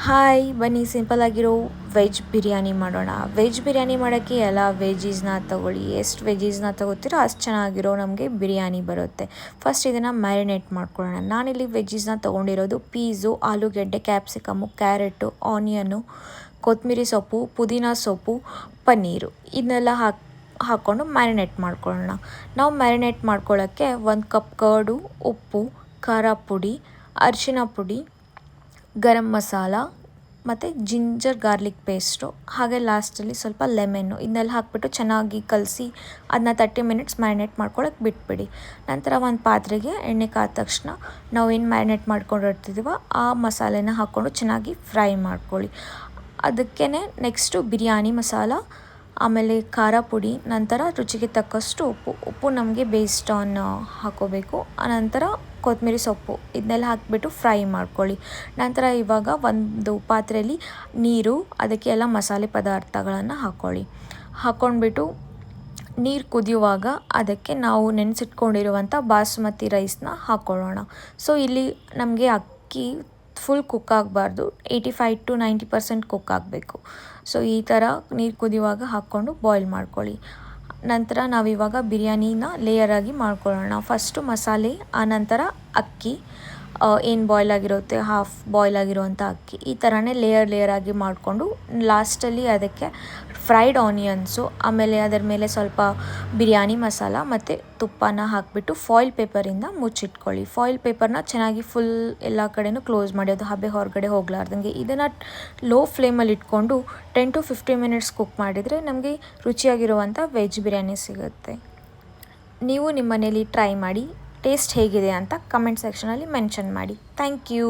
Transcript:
Hi ಬನ್ನಿ simple ಆಗಿರೋ veg biryani ಮಾಡೋಣ. ವೆಜ್ ಬಿರಿಯಾನಿ ಮಾಡೋಕ್ಕೆ ಎಲ್ಲ ವೆಜ್ಜೀಸ್ನ ತೊಗೊಳ್ಳಿ. ಎಷ್ಟು ವೆಜ್ಜೀಸ್ನ ತೊಗೋತೀರೋ ಅಷ್ಟು ಚೆನ್ನಾಗಿರೋ ನಮಗೆ ಬಿರಿಯಾನಿ ಬರುತ್ತೆ. ಫಸ್ಟ್ ಇದನ್ನು ಮ್ಯಾರಿನೇಟ್ ಮಾಡ್ಕೊಳ್ಳೋಣ. ನಾನಿಲ್ಲಿ ವೆಜ್ಜೀಸ್ನ ತೊಗೊಂಡಿರೋದು ಪೀಸು, ಆಲೂಗೆಡ್ಡೆ, ಕ್ಯಾಪ್ಸಿಕಮ್ಮು, ಕ್ಯಾರೆಟು, ಆನಿಯನ್ನು, ಕೊತ್ತಂಬರಿ ಸೊಪ್ಪು, ಪುದೀನ ಸೊಪ್ಪು, ಪನ್ನೀರು ಇದನ್ನೆಲ್ಲ ಹಾಕ್ಕೊಂಡು ಮ್ಯಾರಿನೇಟ್ ಮಾಡ್ಕೊಳ್ಳೋಣ. ನಾವು ಮ್ಯಾರಿನೇಟ್ ಮಾಡ್ಕೊಳ್ಳೋಕ್ಕೆ 1 ಕಪ್ ಕರ್ಡು, ಉಪ್ಪು, ಖಾರ ಪುಡಿ, ಅರಿಶಿನ ಪುಡಿ, ಗರಂ ಮಸಾಲ ಮತ್ತು ಜಿಂಜರ್ ಗಾರ್ಲಿಕ್ ಪೇಸ್ಟು, ಹಾಗೆ ಲಾಸ್ಟಲ್ಲಿ ಸ್ವಲ್ಪ ಲೆಮನ್ನು ಇದನ್ನೆಲ್ಲ ಹಾಕ್ಬಿಟ್ಟು ಚೆನ್ನಾಗಿ ಕಲಸಿ ಅದನ್ನ 30 ಮಿನಿಟ್ಸ್ ಮ್ಯಾರಿನೇಟ್ ಮಾಡ್ಕೊಳಕ್ಕೆ ಬಿಟ್ಬಿಡಿ. ನಂತರ ಒಂದು ಪಾತ್ರೆಗೆ ಎಣ್ಣೆ ಕಾದ ತಕ್ಷಣ ನಾವು ಏನು ಮ್ಯಾರಿನೇಟ್ ಮಾಡ್ಕೊಂಡಿರ್ತಿದ್ದೀವೋ ಆ ಮಸಾಲೆನ ಹಾಕ್ಕೊಂಡು ಚೆನ್ನಾಗಿ ಫ್ರೈ ಮಾಡ್ಕೊಳ್ಳಿ. ಅದಕ್ಕೇ ನೆಕ್ಸ್ಟು ಬಿರಿಯಾನಿ ಮಸಾಲ, ಆಮೇಲೆ ಖಾರ ಪುಡಿ, ನಂತರ ರುಚಿಗೆ ತಕ್ಕಷ್ಟು ಉಪ್ಪು ನಮಗೆ ಬೇಸ್ಡ್ ಆನ್ ಹಾಕೋಬೇಕು. ಆನಂತರ ಕೊತ್ತಂಬರಿ ಸೊಪ್ಪು ಇದನ್ನೆಲ್ಲ ಹಾಕಿಬಿಟ್ಟು ಫ್ರೈ ಮಾಡ್ಕೊಳ್ಳಿ. ನಂತರ ಇವಾಗ ಒಂದು ಪಾತ್ರೆಯಲ್ಲಿ ನೀರು, ಅದಕ್ಕೆ ಎಲ್ಲ ಮಸಾಲೆ ಪದಾರ್ಥಗಳನ್ನು ಹಾಕ್ಕೊಂಡ್ಬಿಟ್ಟು ನೀರು ಕುದಿಯುವಾಗ ಅದಕ್ಕೆ ನಾವು ನೆನೆಸಿಟ್ಕೊಂಡಿರುವಂಥ ಬಾಸುಮತಿ ರೈಸ್ನ ಹಾಕ್ಕೊಳ್ಳೋಣ. ಸೊ ಇಲ್ಲಿ ನಮಗೆ ಅಕ್ಕಿ ಫುಲ್ ಕುಕ್ ಆಗಬಾರ್ದು, 85 to 90% ಕುಕ್ ಆಗಬೇಕು. ಸೊ ಈ ಥರ ನೀರು ಕುದಿಯುವಾಗ ಹಾಕ್ಕೊಂಡು ಬಾಯ್ಲ್ ಮಾಡ್ಕೊಳ್ಳಿ. ನಂತರ ನಾವಿವಾಗ ಬಿರಿಯಾನಿನ ಲೇಯರಾಗಿ ಮಾಡ್ಕೊಳ್ಳೋಣ. ಫಸ್ಟು ಮಸಾಲೆ, ಆನಂತರ ಅಕ್ಕಿ, ಏನು ಬಾಯ್ಲ್ ಆಗಿರುತ್ತೆ ಹಾಫ್ ಬಾಯ್ಲ್ ಆಗಿರುವಂಥ ಅಕ್ಕಿ, ಈ ಥರನೇ ಲೇಯರಾಗಿ ಮಾಡಿಕೊಂಡು ಲಾಸ್ಟಲ್ಲಿ ಅದಕ್ಕೆ ಫ್ರೈಡ್ ಆನಿಯನ್ಸು, ಆಮೇಲೆ ಅದರ ಮೇಲೆ ಸ್ವಲ್ಪ ಬಿರಿಯಾನಿ ಮಸಾಲ ಮತ್ತು ತುಪ್ಪನ ಹಾಕಿಬಿಟ್ಟು ಫಾಯಿಲ್ ಪೇಪರಿಂದ ಮುಚ್ಚಿಟ್ಕೊಳ್ಳಿ. ಫಾಯಿಲ್ ಪೇಪರ್ನ ಚೆನ್ನಾಗಿ ಫುಲ್ ಎಲ್ಲ ಕಡೆನೂ ಕ್ಲೋಸ್ ಮಾಡಿ, ಅದು ಹಬೆ ಹೊರಗಡೆ ಹೋಗಲಾರ್ದಂಗೆ. ಇದನ್ನು ಲೋ ಫ್ಲೇಮಲ್ಲಿ ಇಟ್ಕೊಂಡು 10 to 15 ಮಿನಿಟ್ಸ್ ಕುಕ್ ಮಾಡಿದರೆ ನಮಗೆ ರುಚಿಯಾಗಿರುವಂಥ ವೆಜ್ ಬಿರಿಯಾನಿ ಸಿಗುತ್ತೆ. ನೀವು ನಿಮ್ಮ ಮನೇಲಿ ಟ್ರೈ ಮಾಡಿ, ಟೇಸ್ಟ್ ಹೇಗಿದೆ ಅಂತ ಕಮೆಂಟ್ ಸೆಕ್ಷನಲ್ಲಿ ಮೆನ್ಷನ್ ಮಾಡಿ. Thank you.